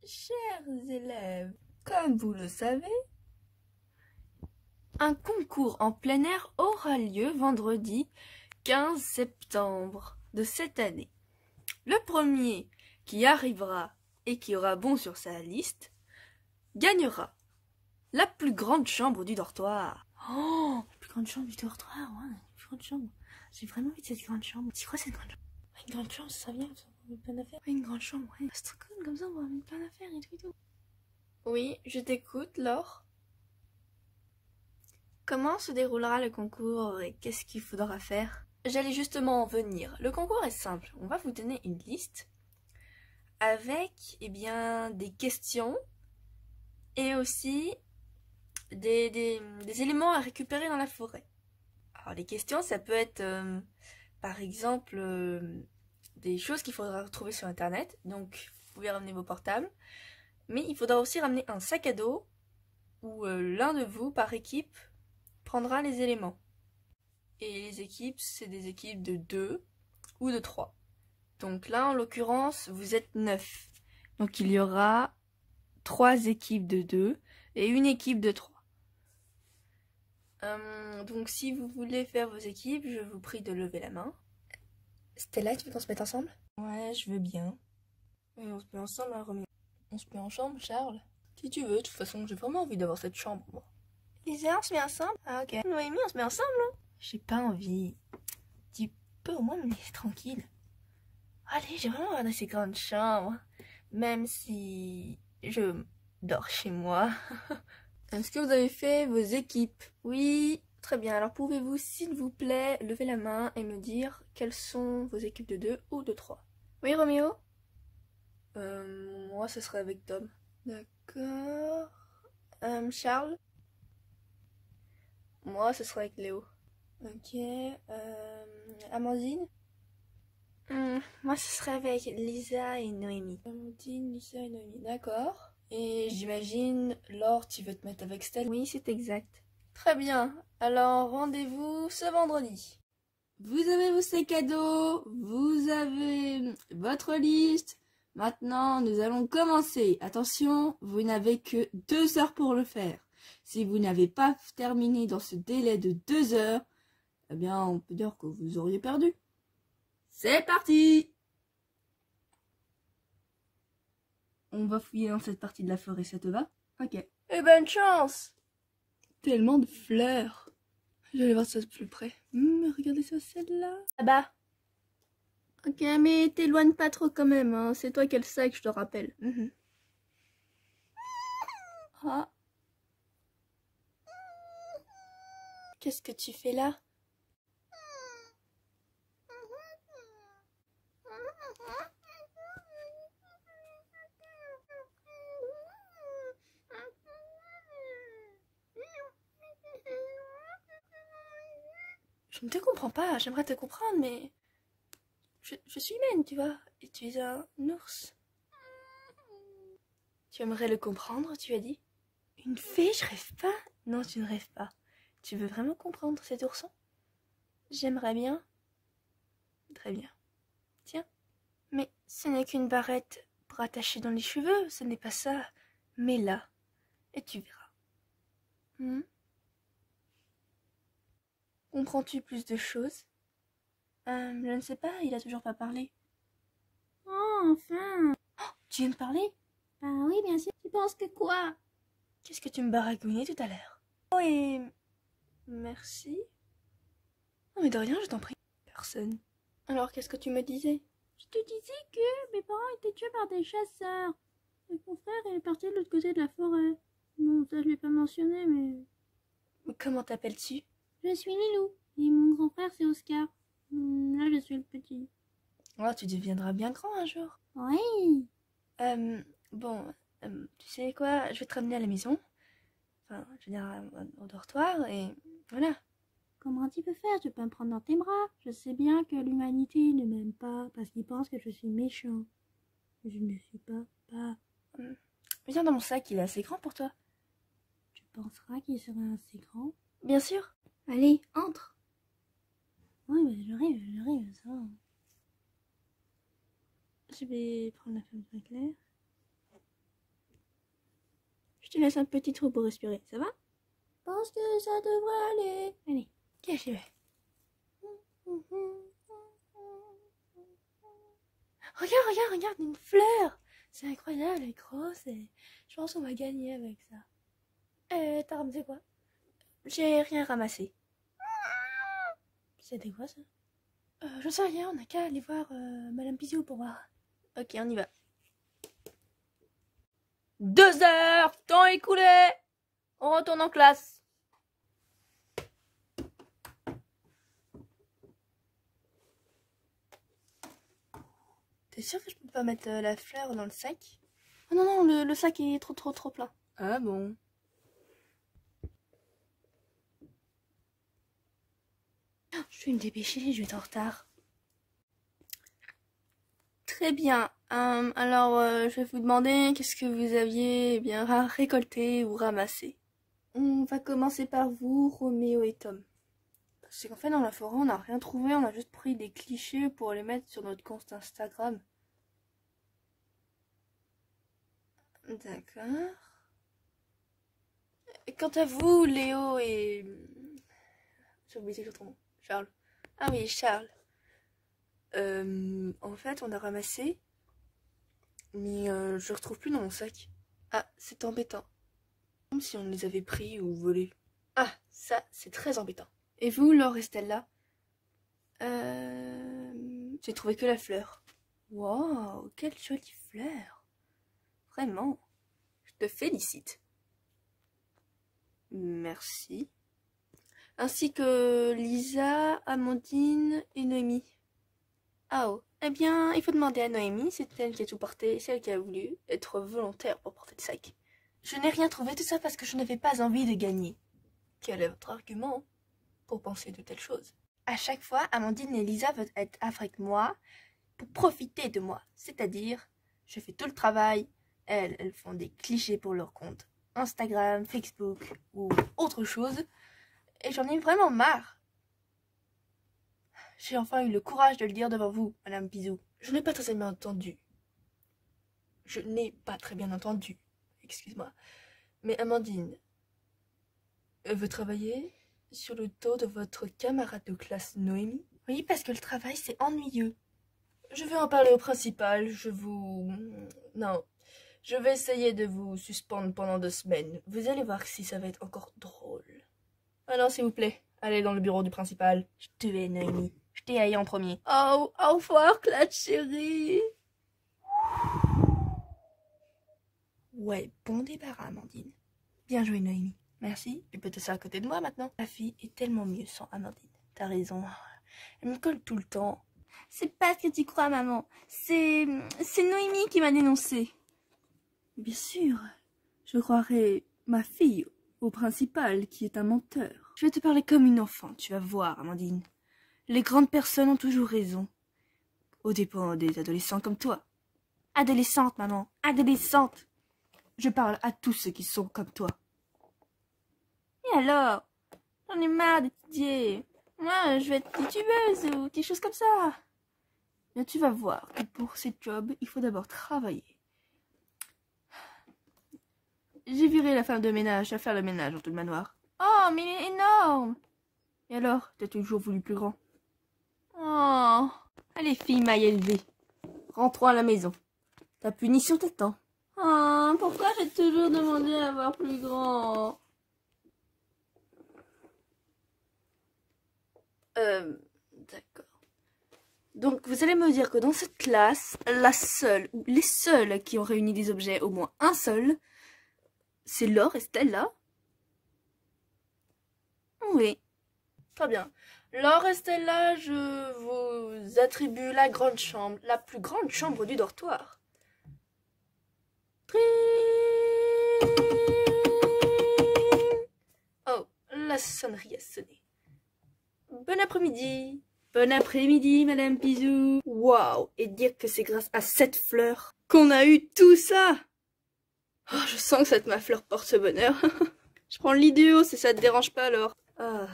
Chers élèves, comme vous le savez, un concours en plein air aura lieu vendredi 15 septembre de cette année. Le premier qui arrivera et qui aura bon sur sa liste gagnera la plus grande chambre du dortoir. Oh, la plus grande chambre du dortoir, ouais, la plus grande chambre. J'ai vraiment envie de cette grande chambre. C'est quoi cette grande chambre? Une grande chambre, ça serait bien, on va plein d'affaires. Une grande chambre, ouais. C'est trop cool, comme ça on va mettre plein d'affaires et tout et tout. Oui, je t'écoute, Laure. Comment se déroulera le concours et qu'est-ce qu'il faudra faire? J'allais justement en venir. Le concours est simple. On va vous donner une liste avec, des questions et aussi des éléments à récupérer dans la forêt. Alors les questions, ça peut être par exemple des choses qu'il faudra retrouver sur internet. Donc vous pouvez ramener vos portables. Mais il faudra aussi ramener un sac à dos où l'un de vous par équipe prendra les éléments. Et les équipes, c'est des équipes de 2 ou de 3. Donc là, en l'occurrence, vous êtes 9. Donc il y aura 3 équipes de 2 et une équipe de 3. Donc si vous voulez faire vos équipes, je vous prie de lever la main. Stella, tu veux qu'on se mette ensemble? Ouais, je veux bien. Et on se met ensemble, hein, Roméo. On se met en chambre, Charles? Si tu veux, de toute façon, j'ai vraiment envie d'avoir cette chambre, moi. Lisa, on se met ensemble? Ah, ok. Noémie, on se met ensemble, hein? J'ai pas envie. Tu peux au moins me laisser tranquille. Allez, j'ai vraiment envie de ces grandes chambres. Même si je dors chez moi. Est-ce que vous avez fait vos équipes? Oui, très bien. Alors pouvez-vous, s'il vous plaît, lever la main et me dire quelles sont vos équipes de 2 ou de 3? Oui, Roméo? Moi, ce serait avec Tom. D'accord. Charles? Moi, ce serait avec Léo. Ok. Amandine? Moi, ce serait avec Lisa et Noémie. Amandine, Lisa et Noémie, d'accord. Et j'imagine, Laure, tu veux te mettre avec Stella? Oui, c'est exact. Très bien. Alors, rendez-vous ce vendredi. Vous avez vos sacs à dos, vous avez votre liste. Maintenant, nous allons commencer. Attention, vous n'avez que 2 heures pour le faire. Si vous n'avez pas terminé dans ce délai de 2 heures, eh bien, on peut dire que vous auriez perdu. C'est parti! On va fouiller dans cette partie de la forêt, ça te va? Ok. Et bonne chance! Tellement de fleurs. Je vais aller voir ça de plus près. Regardez ça, celle-là. Là-bas. Ok, mais t'éloigne pas trop quand même, hein. C'est toi qui as le sac, je te rappelle. Ah. Qu'est-ce que tu fais là? Je ne te comprends pas, j'aimerais te comprendre, mais... Je suis humaine, tu vois, et tu es un ours. Tu aimerais le comprendre, tu as dit? Une fée, je rêve pas. Non, tu ne rêves pas. Tu veux vraiment comprendre cet ourson? J'aimerais bien. Très bien. Tiens. Mais ce n'est qu'une barrette rattachée dans les cheveux, ce n'est pas ça. Mets-la, et tu verras. Comprends-tu plus de choses? Je ne sais pas, il a toujours pas parlé. Oh, enfin! Oh, tu viens de parler? Ah oui, bien sûr. Tu penses que quoi? Qu'est-ce que tu me baragouinais tout à l'heure? Oh, et... Merci. Non, mais de rien, je t'en prie. Personne. Alors, qu'est-ce que tu me disais? Je te disais que mes parents étaient tués par des chasseurs. Et mon frère est parti de l'autre côté de la forêt. Bon, ça je l'ai pas mentionné, mais... Comment t'appelles-tu? Je suis Lilou. Et mon grand frère, c'est Oscar. Là, je suis le petit. Oh, tu deviendras bien grand un jour. Oui. Tu sais quoi? Je vais te ramener à la maison. Enfin, je veux dire, au dortoir, et voilà. Comment tu peux faire? Tu peux me prendre dans tes bras. Je sais bien que l'humanité ne m'aime pas parce qu'ils pensent que je suis méchant. Je ne suis pas. Viens dans mon sac, il est assez grand pour toi. Tu penseras qu'il serait assez grand? Bien sûr. Allez, entre. Oui, mais j'arrive, ça va. Je vais prendre la feuille très claire. te laisse un petit trou pour respirer, ça va? Je pense que ça devrait aller. Allez, cachez-le. Regarde, une fleur. C'est incroyable, elle est grosse et je pense qu'on va gagner avec ça. T'as ramassé quoi? J'ai rien ramassé. C'était quoi ça? Je sais rien, on n'a qu'à aller voir Madame Pizou pour voir. Ok, on y va. 2 heures, temps écoulé. On retourne en classe. T'es sûr que je peux pas mettre la fleur dans le sac? Oh non, le sac est trop plein. Ah bon? Je vais me dépêcher, je vais être en retard. Très bien. Alors, je vais vous demander qu'est-ce que vous aviez bien récolté ou ramassé. On va commencer par vous, Roméo et Tom. Parce qu'en fait, dans la forêt, on n'a rien trouvé, on a juste pris des clichés pour les mettre sur notre compte Instagram. D'accord. Quant à vous, Léo et... J'ai oublié son nom. Charles. Ah oui, Charles. En fait, on a ramassé, mais je retrouve plus dans mon sac. Ah, c'est embêtant. Comme si on les avait pris ou volés. Ah, ça, c'est très embêtant. Et vous, Laure et Stella? J'ai trouvé que la fleur. Wow, quelle jolie fleur. Vraiment, je te félicite. Merci. Ainsi que Lisa, Amandine et Noémie. Ah oh, eh bien, il faut demander à Noémie, c'est elle qui a tout porté, c'est elle qui a voulu être volontaire pour porter le sac. Je n'ai rien trouvé, tout ça parce que je n'avais pas envie de gagner. Quel est votre argument pour penser de telles choses? À chaque fois, Amandine et Lisa veulent être avec moi pour profiter de moi. C'est-à-dire, je fais tout le travail, elles font des clichés pour leur compte Instagram, Facebook ou autre chose, et j'en ai vraiment marre. J'ai enfin eu le courage de le dire devant vous, Madame Pizou. Je n'ai pas très bien entendu. Excuse-moi. Mais Amandine, veut travailler sur le dos de votre camarade de classe Noémie? Oui, parce que le travail, c'est ennuyeux. Je vais en parler au principal, Non, je vais essayer de vous suspendre pendant 2 semaines. Vous allez voir si ça va être encore drôle. Alors, s'il vous plaît, allez dans le bureau du principal. Je te hais, Noémie. Je t'ai haï en premier. Oh, au revoir, Claude chérie. Ouais, bon débarras, Amandine. Bien joué, Noémie. Merci. Tu peux te faire à côté de moi maintenant. La fille est tellement mieux sans Amandine. T'as raison. Elle me colle tout le temps. C'est pas ce que tu crois, maman. C'est Noémie qui m'a dénoncé. Bien sûr. Je croirais ma fille au principal qui est un menteur. Je vais te parler comme une enfant, tu vas voir, Amandine. Les grandes personnes ont toujours raison. Au dépens des adolescents comme toi. Adolescente, maman, adolescente. Je parle à tous ceux qui sont comme toi. Et alors? J'en ai marre d'étudier. Moi, je vais être youtubeuse ou quelque chose comme ça. Bien, tu vas voir que pour ces jobs, il faut d'abord travailler. J'ai viré la femme de ménage à faire le ménage dans tout le manoir. Oh, mais il est énorme! Et alors, t'as toujours voulu plus grand? Oh, allez, fille maille élevée. Rentrons à la maison. Ta punition t'attend. Oh, pourquoi j'ai toujours demandé à avoir plus grand? D'accord. Donc, vous allez me dire que dans cette classe, la seule, ou les seuls qui ont réuni des objets, au moins un seul, c'est Laure et Stella? Oui. Très bien. Laure et Stella, je vous attribue la grande chambre, la plus grande chambre du dortoir. Oh, la sonnerie a sonné. Bon après-midi. Bon après-midi, Madame Pizou. Waouh, et dire que c'est grâce à cette fleur qu'on a eu tout ça. Oh, je sens que cette ma fleur porte ce bonheur. Je prends le lit du haut si ça te dérange pas alors. Ah.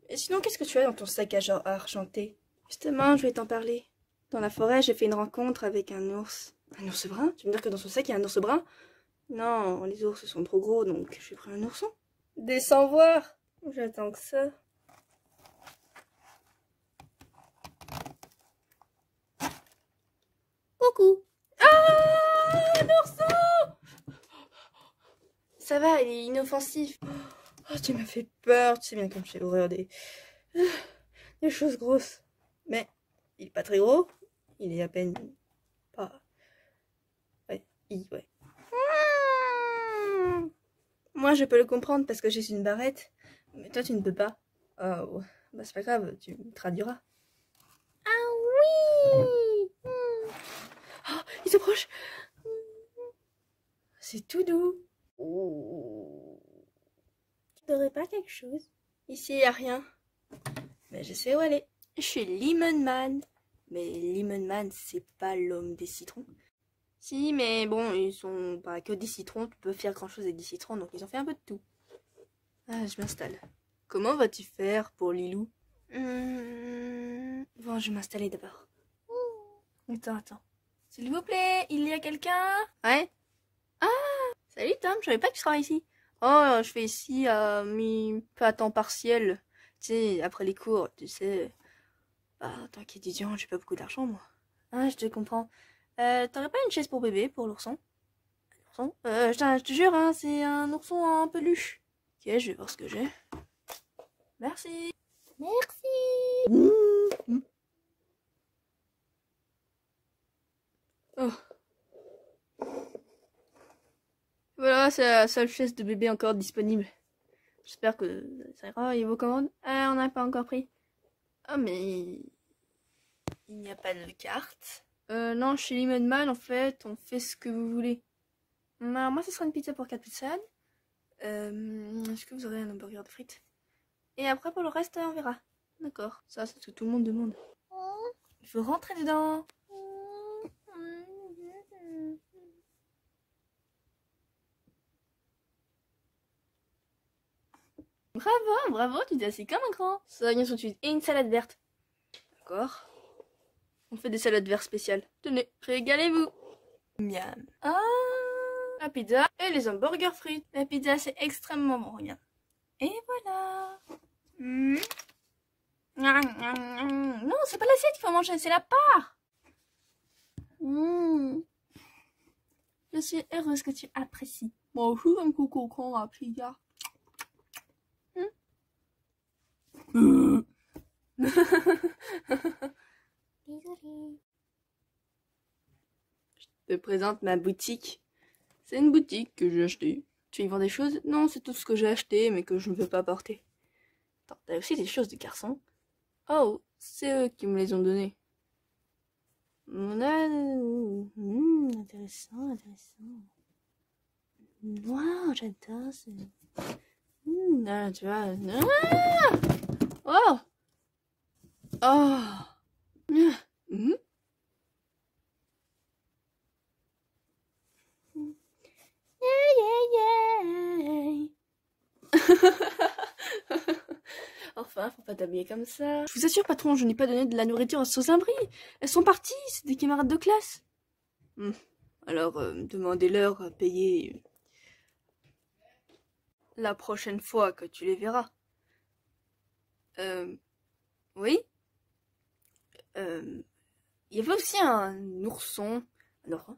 Et sinon, qu'est-ce que tu as dans ton sac à genre argenté? Justement, je vais t'en parler. Dans la forêt, j'ai fait une rencontre avec un ours. Un ours brun? Tu veux me dire que dans son sac, il y a un ours brun? Non, les ours sont trop gros, donc j'ai pris un ourson. Descends voir. J'attends que ça. Coucou. Ah, un ourson! Ça va, il est inoffensif. Oh, tu m'as fait peur, tu sais bien comme j'ai horreur des choses grosses. Mais il est pas très gros, il est à peine pas. Ouais, ouais. Moi je peux le comprendre parce que j'ai une barrette, mais toi tu ne peux pas. Oh, bah c'est pas grave, tu me traduiras. Ah oui! Oh, il s'approche! C'est tout doux. Oh. Tu n'aurais pas quelque chose? Ici il n'y a rien. Mais je sais où aller. Chez Lemon Man. Mais Lemon Man, c'est pas l'homme des citrons. Si, mais bon, ils sont pas que des citrons. Tu peux faire grand chose avec des citrons, donc ils ont fait un peu de tout. Ah, je m'installe. Comment vas-tu faire pour Lilou? Bon, je vais m'installer d'abord. Attends. S'il vous plaît, il y a quelqu'un? Ouais? Ah! Salut Tom, je savais pas que tu travailles ici. Oh, je fais ici à temps partiel. Tu sais, après les cours, tu sais. Bah, en tant qu'étudiant, j'ai pas beaucoup d'argent, moi. Ah, je te comprends. T'aurais pas une chaise pour bébé, pour l'ourson? Ourson? Je te jure, hein, c'est un ourson en peluche. Ok, je vais voir ce que j'ai. Merci. Merci. Oh. Voilà, c'est la seule chaise de bébé encore disponible. J'espère que ça ira. Et vos commandes? On n'a pas encore pris. Ah, mais il n'y a pas de carte. Non, chez Lemon Man, en fait, on fait ce que vous voulez. Alors, moi, ce sera une pizza pour 4 pizzas. Est-ce que vous aurez un hamburger de frites? Et après, pour le reste, on verra. D'accord. Ça, c'est ce que tout le monde demande. Il faut rentrer dedans. Bravo, tu t'es assis comme un grand. Ça vient tout de suite. Et une salade verte. D'accord. On fait des salades vertes spéciales. Tenez, régalez-vous. Miam. Ah, la pizza et les hamburgers frites. La pizza, c'est extrêmement bon, regarde. Et voilà. Non, c'est pas l'assiette qu'il faut manger, c'est la part. Je suis heureuse que tu apprécies. Moi aussi, un coucou con à pizza. Désolée. Je te présente ma boutique. C'est une boutique que j'ai achetée. Tu y vends des choses? Non, c'est tout ce que j'ai acheté, mais que je ne veux pas porter. Attends, t'as aussi des choses de garçon? Oh, c'est eux qui me les ont données. Intéressant. Wow, j'adore ça. Ah, tu vois. Ah! Oh! Enfin, faut pas t'habiller comme ça. Je vous assure, patron, je n'ai pas donné de la nourriture aux abris. Elles sont parties, c'est des camarades de classe. Alors, demandez-leur à payer la prochaine fois que tu les verras. Oui. Il y avait aussi un ourson. Alors,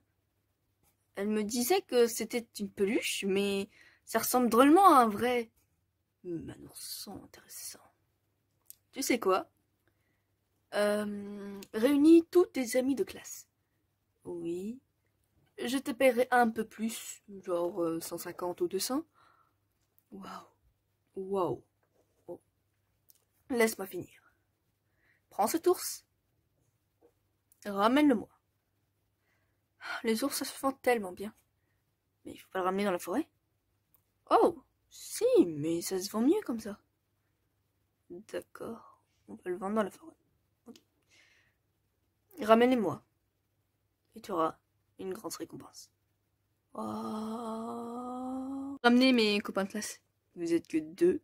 elle me disait que c'était une peluche, mais ça ressemble drôlement à un vrai. Un ourson intéressant. Tu sais quoi? Réunis tous tes amis de classe. Oui. Je te paierai un peu plus, genre 150 ou 200. Waouh. Oh. Laisse-moi finir. Prends cet ours. Ramène-le-moi. Les ours, ça se vend tellement bien. Mais il faut pas le ramener dans la forêt. Oh, si, mais ça se vend mieux comme ça. D'accord. On va le vendre dans la forêt. Okay. Ramène-les-moi. Et tu auras une grande récompense. Oh. Ramenez mes copains de classe. Vous êtes que 2.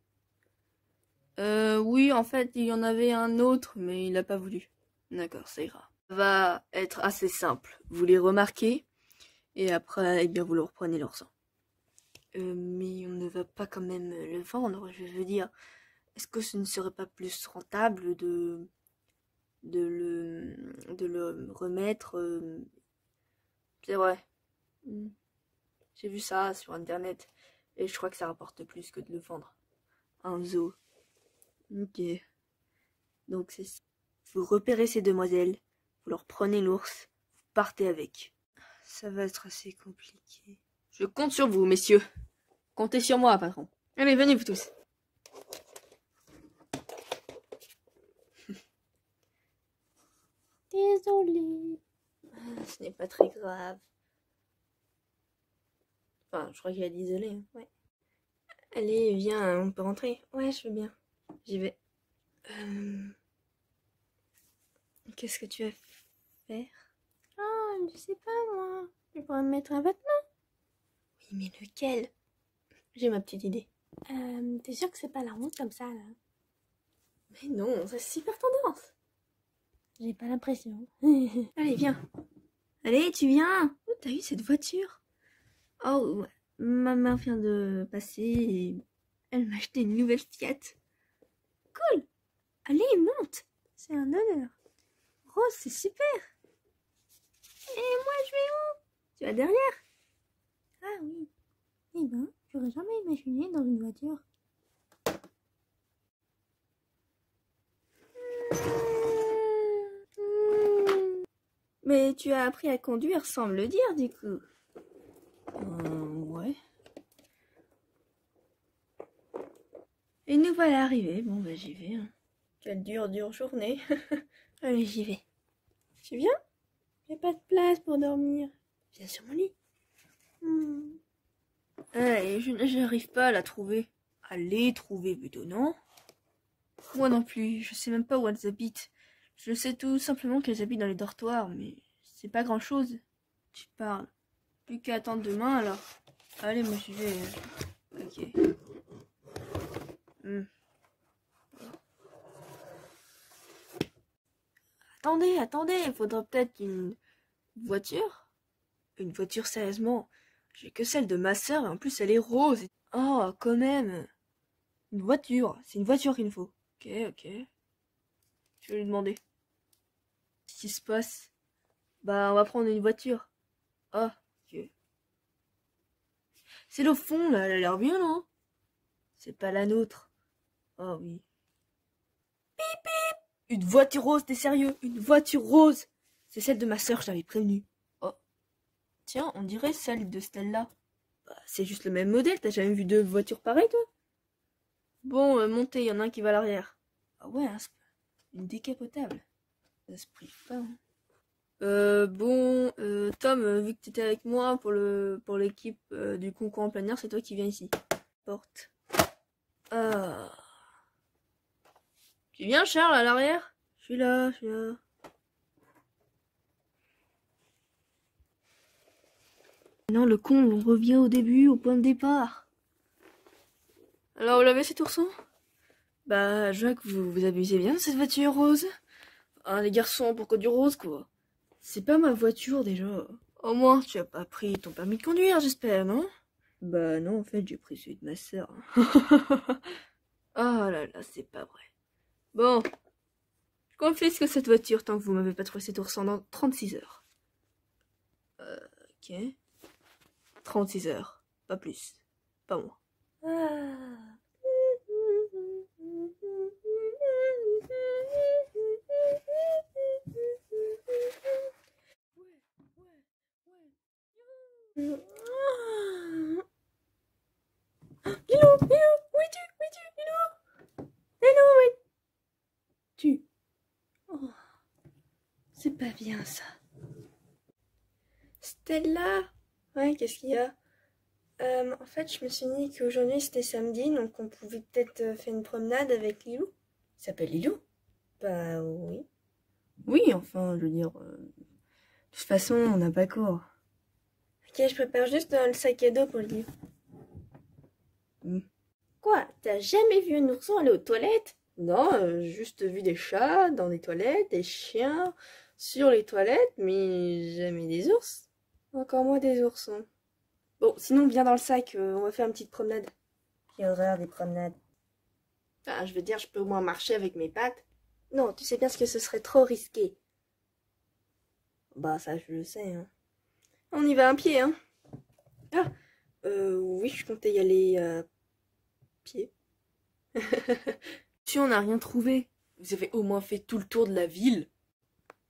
Oui, en fait, il y en avait un autre, mais il n'a pas voulu. D'accord, ça ira. Ça va être assez simple. Vous les remarquez. Et après, eh bien, vous le reprenez l'ourson. Mais on ne va pas quand même le vendre, je veux dire. Est-ce que ce ne serait pas plus rentable de le remettre C'est vrai. J'ai vu ça sur internet et je crois que ça rapporte plus que de le vendre à un zoo. Ok. Donc c'est ça. Vous repérez ces demoiselles, vous leur prenez l'ours, vous partez avec. Ça va être assez compliqué. Je compte sur vous, messieurs. Comptez sur moi, patron. Allez, venez vous tous. Désolée. Ce n'est pas très grave. Enfin, je crois qu'il a dit désolé. Hein. Ouais. Allez, viens, on peut rentrer. Ouais, je veux bien. J'y vais. Qu'est-ce que tu vas faire? Ah, je sais pas, moi. Je pourrais me mettre un vêtement. Oui, mais lequel? J'ai ma petite idée. T'es sûr que c'est pas la honte comme ça, là? Mais non, c'est super tendance. J'ai pas l'impression. Allez, viens. Allez, tu viens. Oh, t'as eu cette voiture? Oh, ouais. Ma mère vient de passer et elle m'a acheté une nouvelle Fiat. Cool. Allez, monte. C'est un honneur. Rose, c'est super. Et moi, je vais où? Tu vas derrière? Ah oui. Eh ben, j'aurais jamais imaginé dans une voiture. Mais tu as appris à conduire sans me le dire, du coup. Ouais. Et nous voilà arrivés. Bon, bah j'y vais. Hein. Quelle dure journée. Allez, j'y vais. Tu viens? J'ai pas de place pour dormir. Viens sur mon lit. Allez, je n'arrive pas à la trouver. À les trouver plutôt, non? Moi non plus, je sais même pas où elles habitent. Je sais tout simplement qu'elles habitent dans les dortoirs, mais c'est pas grand chose. Tu parles. Plus qu'à attendre demain alors. Allez, moi j'y vais. Ok. Attendez, il faudra peut-être une voiture. Une voiture, sérieusement. J'ai que celle de ma sœur et en plus elle est rose. Oh, quand même. Une voiture, c'est une voiture qu'il me faut. Ok. Je vais lui demander. Qu'est-ce qui se passe? Bah, on va prendre une voiture. Ah, ok. C'est le fond, là, elle a l'air bien, non? C'est pas la nôtre. Oh oui. Pip, pip! Une voiture rose, t'es sérieux? Une voiture rose! C'est celle de ma sœur, je l'avais prévenue. Oh. Tiens, on dirait celle de Stella. Bah, c'est juste le même modèle, t'as jamais vu deux voitures pareilles, toi? Bon, montez, il y en a un qui va à l'arrière. Ah ouais, hein, une décapotable. Ça se prive pas, hein. Tom, vu que tu étais avec moi pour l'équipe du concours en plein air, c'est toi qui viens ici. Porte. Ah. Tu viens, Charles, à l'arrière? Je suis là. Non, le con, on revient au début, au point de départ. Alors, vous l'avez cet ourson? Bah, je vois que vous abusez bien de cette voiture rose. Ah, les garçons, pourquoi du rose, quoi? C'est pas ma voiture, déjà. Au moins, tu as pas pris ton permis de conduire, j'espère, non? Bah non, en fait, j'ai pris celui de ma sœur. Oh là là, c'est pas vrai. Bon, je confisque cette voiture tant que vous m'avez pas trouvé cet ourson dans 36 heures. Ok. 36 heures, pas plus. Pas moi. Lilo, où es-tu? Lilo? Lilo, où es-tu? Oh, c'est pas bien ça. Stella? Ouais, qu'est-ce qu'il y a? En fait, je me suis dit qu'aujourd'hui c'était samedi, donc on pouvait peut-être faire une promenade avec Lilou. Il s'appelle Lilou? Bah oui. Oui, enfin, je veux dire, de toute façon, on n'a pas cours. Ok, je prépare juste le sac à dos pour le livre. Quoi? T'as jamais vu un ourson aller aux toilettes? Non, juste vu des chats dans des toilettes, des chiens sur les toilettes, mais jamais des ours. Encore moins des oursons. Bon, sinon, viens dans le sac, on va faire une petite promenade. Quelle horreur des promenades. Ah, je veux dire, je peux au moins marcher avec mes pattes. Non, tu sais bien ce que ce serait trop risqué. Bah ça je le sais, hein. On y va un pied, hein. Ah, oui, je comptais y aller pied. Si on n'a rien trouvé, vous avez au moins fait tout le tour de la ville.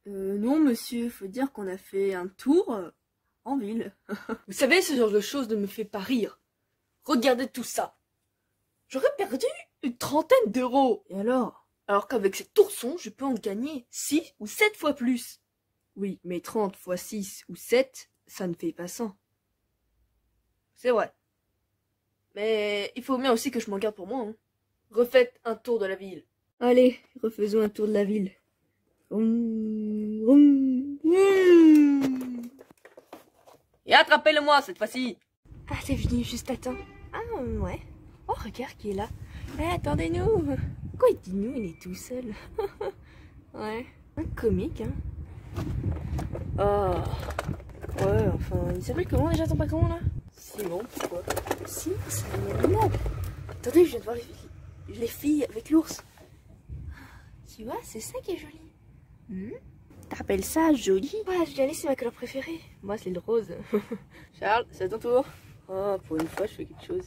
Non, monsieur, faut dire qu'on a fait un tour en ville. Vous savez, ce genre de choses ne me fait pas rire. Regardez tout ça. J'aurais perdu une trentaine d'euros. Et alors? Alors qu'avec cet ourson, je peux en gagner 6 ou 7 fois plus. Oui, mais 30 fois 6 ou 7, ça ne fait pas 100. C'est vrai. Mais il faut bien aussi que je m'en garde pour moi, hein. Refaites un tour de la ville. Allez, refaisons un tour de la ville. Et attrapez-le-moi cette fois-ci. Ah, t'es venu juste à temps. Ah, ouais. Oh, regarde qui est là. Eh, attendez-nous. Quoi, il dit nous, il est tout seul. Ouais, un comique, hein. Oh. Ouais, enfin, il s'appelle comment déjà ton patron, là? Simon, pourquoi? Simon, c'est un animal. Attendez, je viens de voir les filles avec l'ours. Tu vois, c'est ça qui est joli. T'appelles ça joli? Ouais, je l'ai c'est ma couleur préférée. Moi, c'est le rose. Charles, c'est à ton tour. Oh, pour une fois, je fais quelque chose.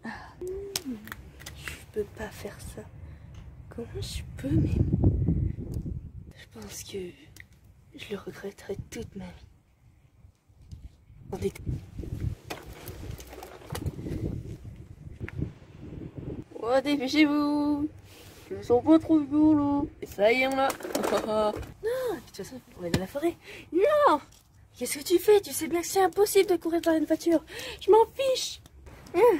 Je peux pas faire ça. Comment je peux, même? Je pense que je le regretterai toute ma vie. Attendez. Oh, dépêchez-vous! Je me sens pas trop bien là. Et ça y est, on l'a. Non, de toute façon, on est dans la forêt. Non! Qu'est-ce que tu fais? Tu sais bien que c'est impossible de courir par une voiture. Je m'en fiche. Non!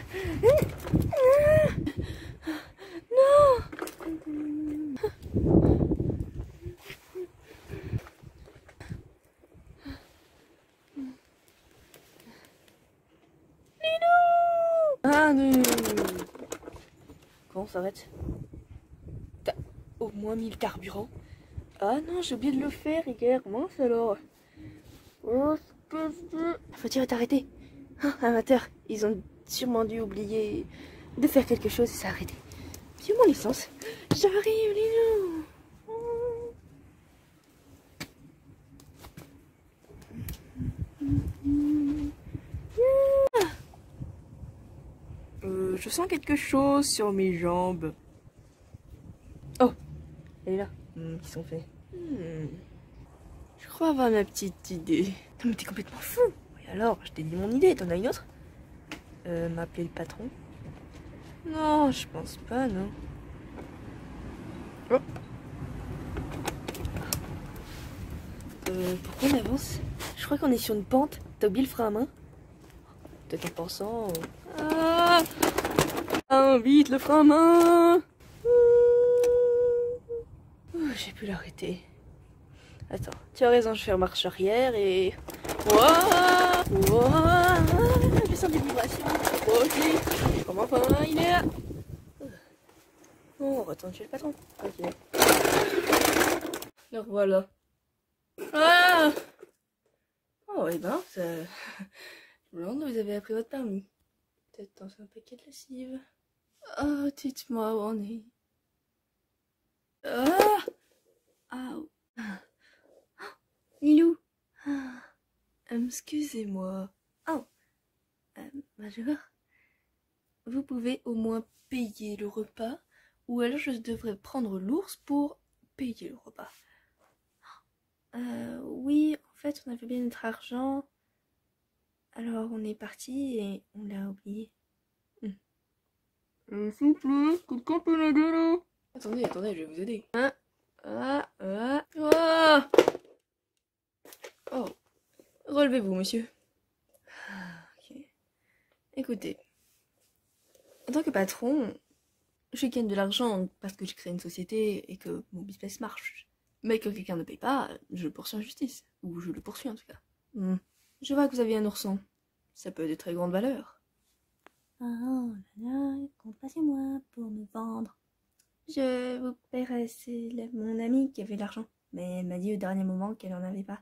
Ah non! Comment on s'arrête? T'as au moins mis le carburant? Ah non, j'ai oublié de le faire hier. Mince alors. Oh, la voiture est arrêtée. Ah, amateur, ils ont sûrement dû oublier de faire quelque chose et s'arrêter. Puis mon licence. J'arrive, Lino. Je sens quelque chose sur mes jambes. Oh, elle est là. Ils sont faits. Je crois avoir ma petite idée. Non mais t'es complètement fou. Et alors, je t'ai dit mon idée, t'en as une autre? M'appeler le patron? Non, je pense pas, non. Oh. Pourquoi on avance? Je crois qu'on est sur une pente. T'as oublié le frein à main? Peut-être en pensant... Ah, vite, le frein à main! J'ai pu l'arrêter. Attends, tu as raison, je fais marche arrière et... Wouah! Wouah! Je sens des vibrations. Ok, comment enfin, il est là. Bon, on retourne chez le patron. Ok. Alors voilà. Ah! Oh, et ben, ça... Je me demande où vous avez appris votre permis. Peut-être dans un paquet de lessive. Oh, dites-moi où on est. Ah! Au. Lilou. Excusez-moi. Oh. Bonjour. Vous pouvez au moins payer le repas, ou alors je devrais prendre l'ours pour payer le repas. Oui, en fait, on avait bien notre argent. Alors on est parti et on l'a oublié. S'il vous plaît, quelqu'un peut m'aider là? Attendez, je vais vous aider. Oh, relevez-vous, monsieur. Ok. Écoutez, en tant que patron, je gagne de l'argent parce que je crée une société et que mon business marche. Mais que quelqu'un ne paye pas, je le poursuis en justice. Ou je le poursuis en tout cas. Je vois que vous avez un ourson. Ça peut être de très grande valeur. Oh là là, compte pas sur moi pour me vendre. Je vous paierai, c'est mon amie qui avait l'argent. Mais elle m'a dit au dernier moment qu'elle en avait pas.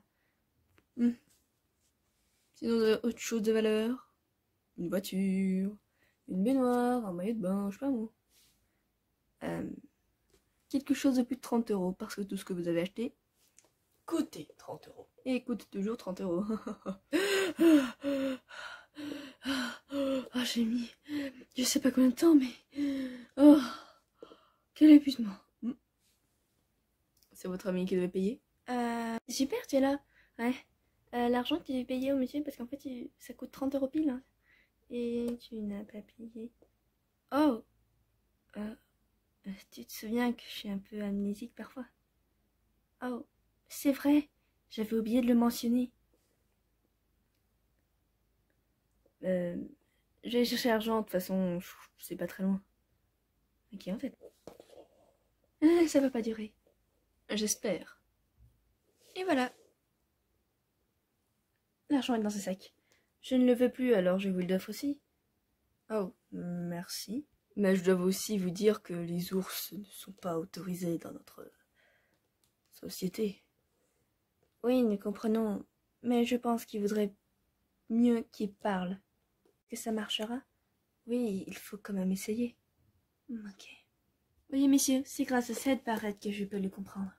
Sinon, vous avez autre chose de valeur? Une voiture, une baignoire, un maillot de bain, je sais pas moi. Quelque chose de plus de 30 euros, parce que tout ce que vous avez acheté coûtait 30 euros. Et coûte toujours 30 euros. Ah, j'ai mis je sais pas combien de temps, mais... Oh, quel épuisement. C'est votre ami qui devait payer? Super, tu es là. Ouais. L'argent que tu devais payer au monsieur, parce qu'en fait, ça coûte 30 euros pile. Hein. Et tu n'as pas payé. Oh. Tu te souviens que je suis un peu amnésique parfois? Oh, c'est vrai. J'avais oublié de le mentionner. Je vais chercher l'argent, de toute façon, c'est pas très loin. Ok, en fait. Ça va pas durer. J'espère. Et voilà. L'argent est dans ce sac. Je ne le veux plus, alors je vous le offre aussi. Oh, merci. Mais je dois aussi vous dire que les ours ne sont pas autorisés dans notre société. Oui, nous comprenons, mais je pense qu'il vaudrait mieux qu'ils parlent. Que ça marchera? Oui, il faut quand même essayer. Ok. Voyez, messieurs, c'est grâce à cette barrette que je peux le comprendre.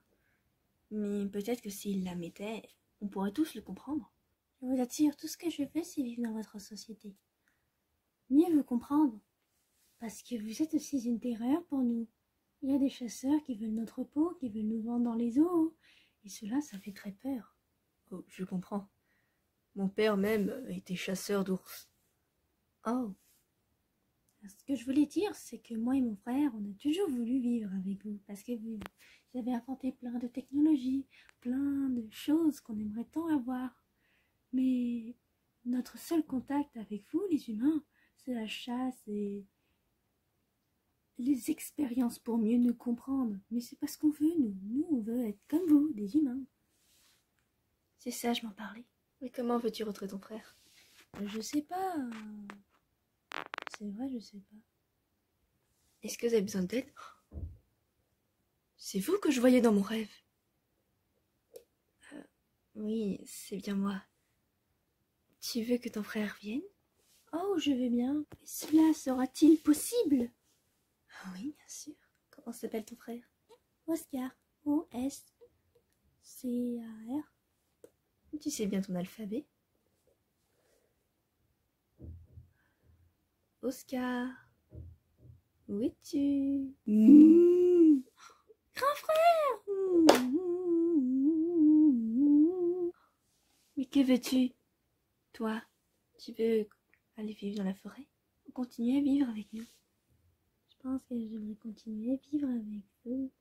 Mais peut-être que s'il la mettait, on pourrait tous le comprendre. Je vous attire, tout ce que je veux, c'est vivre dans votre société. Mieux vous comprendre. Parce que vous êtes aussi une terreur pour nous. Il y a des chasseurs qui veulent notre peau, qui veulent nous vendre dans les eaux. Et cela, ça fait très peur. Oh, je comprends. Mon père même était chasseur d'ours. Oh. Ce que je voulais dire, c'est que moi et mon frère, on a toujours voulu vivre avec vous. Parce que vous avez inventé plein de technologies, plein de choses qu'on aimerait tant avoir. Mais notre seul contact avec vous, les humains, c'est la chasse et les expériences pour mieux nous comprendre. Mais c'est pas ce qu'on veut, nous. Nous, on veut être comme vous, des humains. C'est ça, je m'en parlais. Mais comment veux-tu retrouver ton frère? Je sais pas. C'est vrai, je sais pas. Est-ce que vous avez besoin d'aide? C'est vous que je voyais dans mon rêve. Oui, c'est bien moi. Tu veux que ton frère vienne? Oh, je vais bien. Mais cela sera-t-il possible? Oui, bien sûr. Comment s'appelle ton frère? Oscar. O-S-C-A-R. Tu sais bien ton alphabet? Oscar, où es-tu? Grand frère! Mais que veux-tu? Toi, tu veux aller vivre dans la forêt? Ou continuer à vivre avec nous? Je pense que j'aimerais continuer à vivre avec vous.